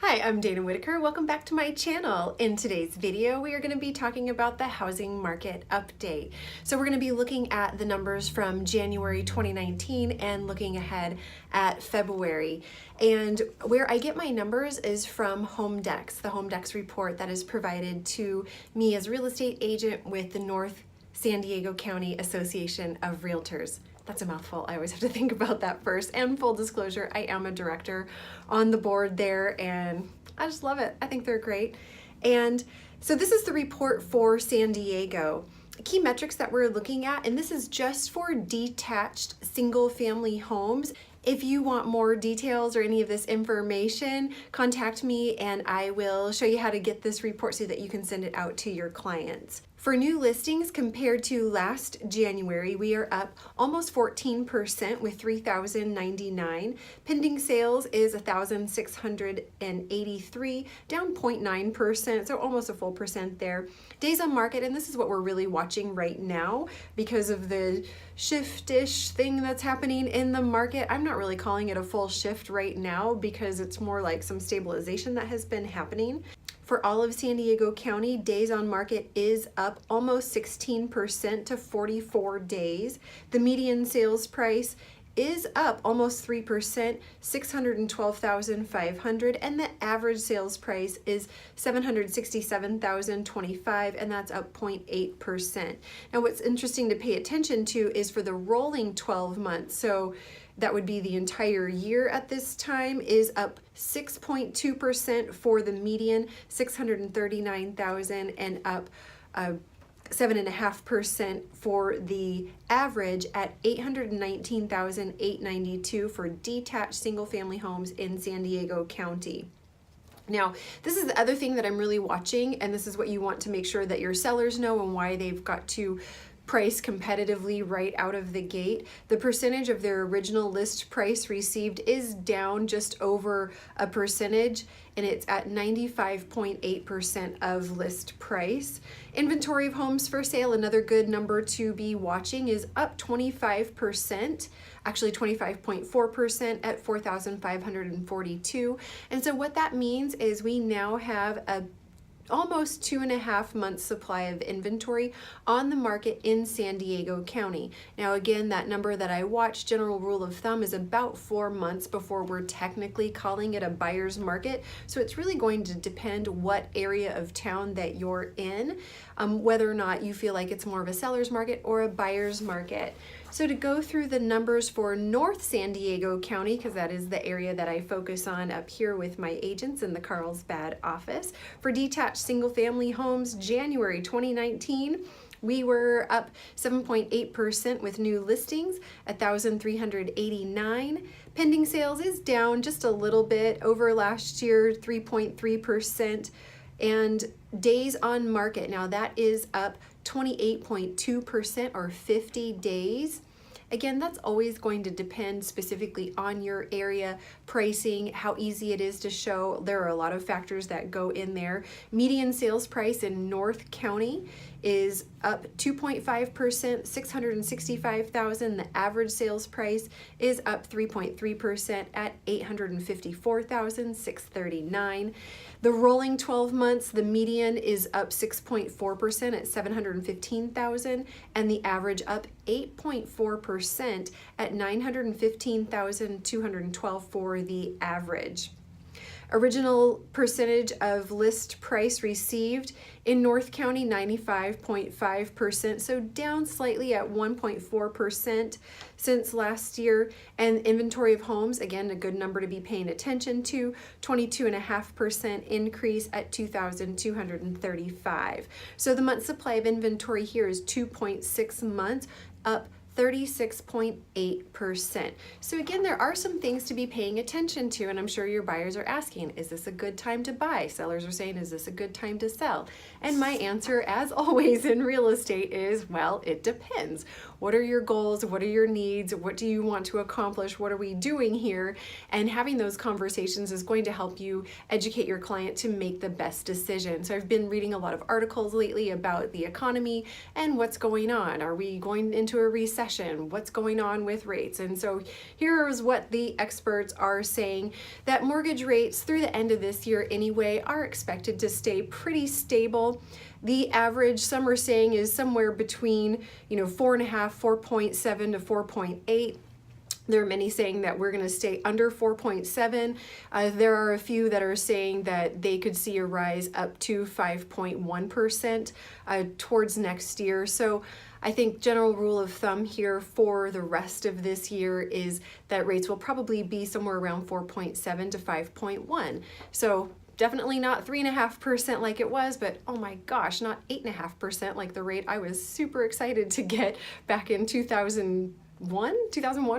Hi, I'm Dana Whittaker. Welcome back to my channel. In today's video, we are going to be talking about the housing market update. So we're going to be looking at the numbers from January 2019 and looking ahead at February. And where I get my numbers is from HomeDex, the HomeDex report that is provided to me as a real estate agent with the North San Diego County Association of Realtors. That's a mouthful. I always have to think about that first. And full disclosure, I am a director on the board there and I just love it. I think they're great. And so this is the report for San Diego. Key metrics that we're looking at, and this is just for detached single family homes. If you want more details or any of this information, contact me and I will show you how to get this report so that you can send it out to your clients. For new listings compared to last January, we are up almost 14% with 3,099. Pending sales is 1,683, down 0.9%, so almost a full percent there. Days on market, and this is what we're really watching right now because of the shift-ish thing that's happening in the market. I'm not really calling it a full shift right now because it's more like some stabilization that has been happening. For all of San Diego County, days on market is up almost 16% to 44 days. The median sales price is up almost 3%, 612,500, and the average sales price is 767,025, and that's up 0.8%. Now what's interesting to pay attention to is for the rolling 12 months, so that would be the entire year at this time, is up 6.2% for the median, 639,000, and up 7.5% for the average at 819,892 for detached single family homes in San Diego County. Now, this is the other thing that I'm really watching, and this is what you want to make sure that your sellers know and why they've got to price competitively right out of the gate. The percentage of their original list price received is down just over a percentage, and it's at 95.8% of list price. Inventory of homes for sale, another good number to be watching, is up 25%, actually 25.4% at 4,542. And so what that means is we now have a almost 2.5 months supply of inventory on the market in San Diego County. Now again, that number that I watched, general rule of thumb, is about 4 months before we're technically calling it a buyer's market. So it's really going to depend what area of town that you're in, whether or not you feel like it's more of a seller's market or a buyer's market. So to go through the numbers for North San Diego County, because that is the area that I focus on up here with my agents in the Carlsbad office, for detached single family homes, January 2019, we were up 7.8% with new listings, 1,389. Pending sales is down just a little bit over last year, 3.3%. And days on market, now that is up 28.2% or 50 days. Again, that's always going to depend specifically on your area, pricing, how easy it is to show. There are a lot of factors that go in there. Median sales price in North County is up 2.5%, 665,000. The average sales price is up 3.3% at 854,639. The rolling 12 months, the median is up 6.4% at 715,000, and the average up 8.4% at 915,212 for the average. Original percentage of list price received in North County, 95.5%, so down slightly at 1.4% since last year. And inventory of homes, again, a good number to be paying attention to, 22.5% increase at 2,235. So the month supply of inventory here is 2.6 months, up 36.8%. So again, there are some things to be paying attention to, and I'm sure your buyers are asking, is this a good time to buy? Sellers are saying, is this a good time to sell? And my answer, as always in real estate, is, well, it depends. what are your goals, what are your needs, what do you want to accomplish, what are we doing here? And having those conversations is going to help you educate your client to make the best decision. So I've been reading a lot of articles lately about the economy and what's going on. Are we going into a recession? What's going on with rates? And so here is what the experts are saying, that mortgage rates through the end of this year anyway are expected to stay pretty stable. The average, some are saying, is somewhere between 4.5, 4.7 to 4.8. There are many saying that we're going to stay under 4.7. There are a few that are saying that they could see a rise up to 5.1% towards next year. So I think general rule of thumb here for the rest of this year is that rates will probably be somewhere around 4.7 to 5.1. So definitely not 3.5% like it was, but oh my gosh, not 8.5% like the rate I was super excited to get back in 2001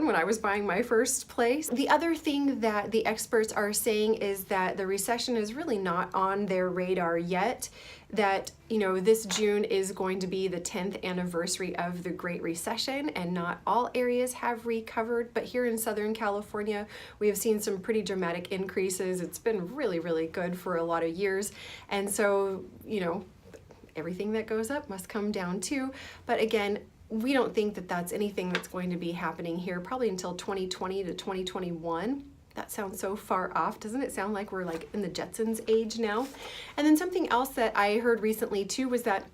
when I was buying my first place. The other thing that the experts are saying is that the recession is really not on their radar yet, that this June is going to be the 10th anniversary of the Great Recession, and not all areas have recovered, but here in Southern California we have seen some pretty dramatic increases. It's been really, really good for a lot of years, and so everything that goes up must come down too. But again, we don't think that that's anything that's going to be happening here probably until 2020 to 2021. That sounds so far off. Doesn't it sound like we're like in the Jetsons age now? And then something else that I heard recently too was that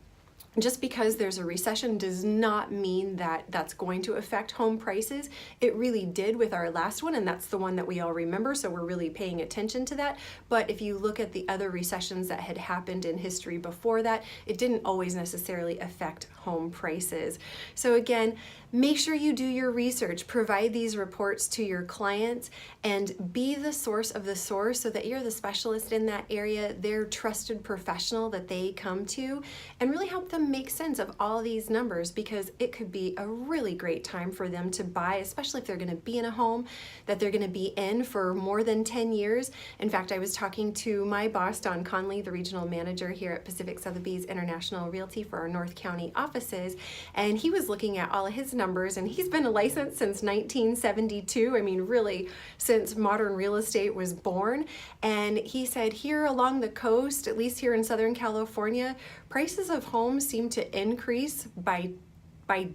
just because there's a recession does not mean that that's going to affect home prices. It really did with our last one, and that's the one that we all remember, so we're really paying attention to that. But if you look at the other recessions that had happened in history before that, it didn't always necessarily affect home prices. So again, make sure you do your research, provide these reports to your clients, and be the source of the source so that you're the specialist in that area, their trusted professional that they come to, and really help them make sense of all these numbers, because it could be a really great time for them to buy, especially if they're going to be in a home that they're going to be in for more than 10 years. In fact, I was talking to my boss, Don Conley, the regional manager here at Pacific Sotheby's International Realty for our North County offices, and he was looking at all of his numbers, and he's been licensed since 1972. I mean, really, since modern real estate was born. And he said here along the coast, at least here in Southern California, prices of homes seem to increase by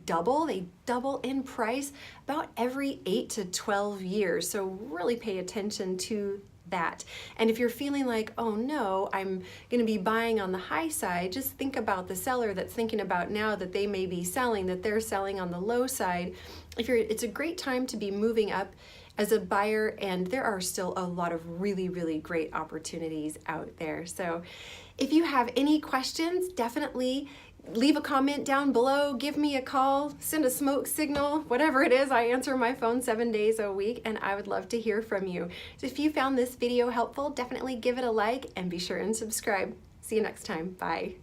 double. They double in price about every 8 to 12 years. So really pay attention to that. And if you're feeling like, oh no, I'm going to be buying on the high side, just think about the seller that's thinking about now that they may be selling, that they're selling on the low side. It's a great time to be moving up as a buyer, and there are still a lot of really, really great opportunities out there. So if you have any questions, definitely leave a comment down below, give me a call, send a smoke signal, whatever it is. I answer my phone 7 days a week, and I would love to hear from you. So if you found this video helpful, definitely give it a like and be sure and subscribe. See you next time. Bye.